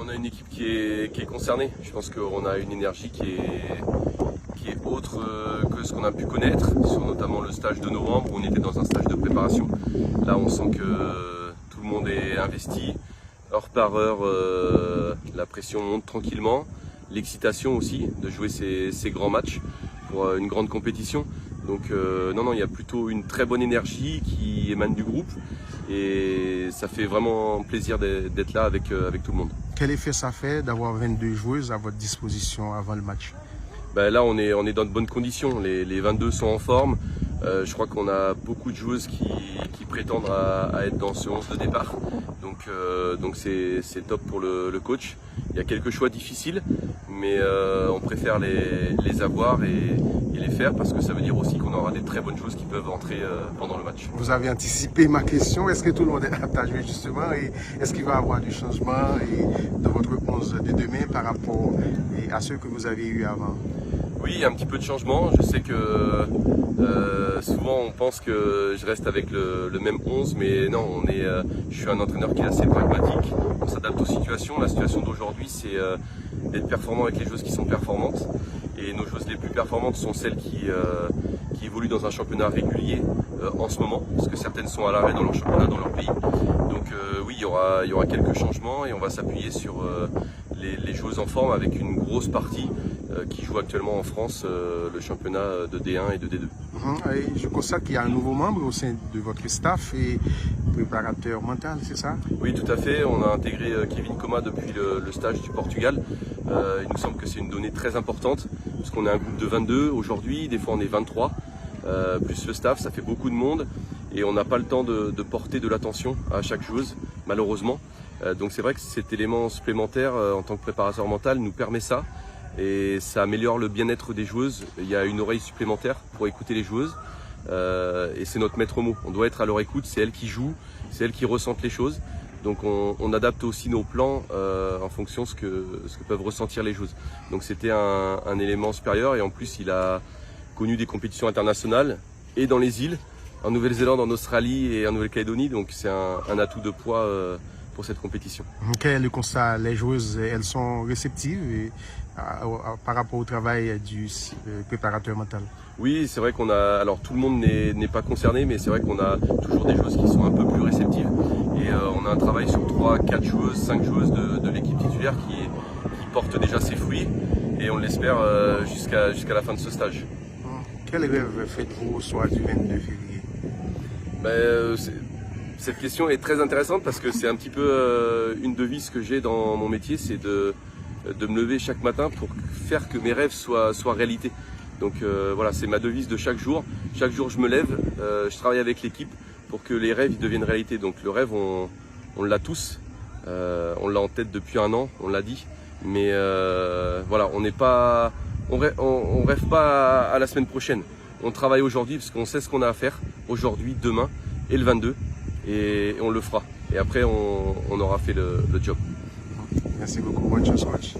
on a une équipe qui est concernée. Je pense qu'on a une énergie qui est autre que ce qu'on a pu connaître, sur notamment le stage de novembre où on était dans un stage de préparation. Là on sent que tout le monde est investi, heure par heure, la pression monte tranquillement, l'excitation aussi de jouer ces grands matchs pour une grande compétition. Donc non, il y a plutôt une très bonne énergie qui émane du groupe et ça fait vraiment plaisir d'être là avec tout le monde. Quel effet ça fait d'avoir 22 joueuses à votre disposition avant le match? Ben là on est dans de bonnes conditions, les 22 sont en forme. Je crois qu'on a beaucoup de joueuses qui prétendent à être dans ce 11 de départ. Donc c'est top pour le coach. Il y a quelques choix difficiles, mais on préfère les avoir et les faire parce que ça veut dire aussi qu'on aura des très bonnes joueuses qui peuvent entrer pendant le match. Vous avez anticipé ma question. Est-ce que tout le monde est apte à jouer justement et est-ce qu'il va y avoir du changement de votre 11 de demain par rapport à ceux que vous avez eu avant? Oui, il y a un petit peu de changement. Je sais que souvent on pense que je reste avec le même 11, mais non, je suis un entraîneur qui est assez pragmatique. On s'adapte aux situations. La situation d'aujourd'hui, c'est d'être performant avec les joueuses qui sont performantes. Et nos joueuses les plus performantes sont celles qui évoluent dans un championnat régulier en ce moment, parce que certaines sont à l'arrêt dans leur championnat, dans leur pays. Donc oui, il y aura quelques changements et on va s'appuyer sur les joueuses en forme avec une grosse partie qui joue actuellement en France le championnat de D1 et de D2. Et je constate qu'il y a un nouveau membre au sein de votre staff et préparateur mental, c'est ça? Oui, tout à fait. On a intégré Kevin Coma depuis le stage du Portugal. Il nous semble que c'est une donnée très importante parce qu'on est un groupe de 22 aujourd'hui, des fois on est 23, plus le staff, ça fait beaucoup de monde et on n'a pas le temps de porter de l'attention à chaque joueuse, malheureusement. Donc c'est vrai que cet élément supplémentaire en tant que préparateur mental nous permet ça. Et ça améliore le bien-être des joueuses. Il y a une oreille supplémentaire pour écouter les joueuses et c'est notre maître mot. On doit être à leur écoute, c'est elles qui jouent, c'est elles qui ressentent les choses. Donc on adapte aussi nos plans en fonction de ce que peuvent ressentir les joueuses. Donc c'était un élément supérieur et en plus il a connu des compétitions internationales et dans les îles, en Nouvelle-Zélande, en Australie et en Nouvelle-Calédonie. Donc c'est un atout de poids pour cette compétition. Quel est le constat? Les joueuses, elles sont réceptives par rapport au travail du préparateur mental? Oui, c'est vrai qu'on a, alors tout le monde n'est pas concerné, mais c'est vrai qu'on a toujours des joueuses qui sont un peu plus réceptives. Et on a un travail sur 3, 4 joueuses, 5 joueuses de l'équipe titulaire qui porte déjà ses fruits et on l'espère jusqu'à la fin de ce stage. Quel rêve faites-vous au soir du 22 février? Cette question est très intéressante parce que c'est un petit peu une devise que j'ai dans mon métier, c'est de me lever chaque matin pour faire que mes rêves soient réalité. Donc voilà, c'est ma devise de chaque jour. Chaque jour je me lève, je travaille avec l'équipe pour que les rêves deviennent réalité. Donc le rêve, on l'a tous, on l'a en tête depuis un an, on l'a dit. Mais voilà, on rêve pas à la semaine prochaine. On travaille aujourd'hui parce qu'on sait ce qu'on a à faire aujourd'hui, demain et le 22. Et on le fera. Et après, on aura fait le job. Merci beaucoup. Bonne chance au match.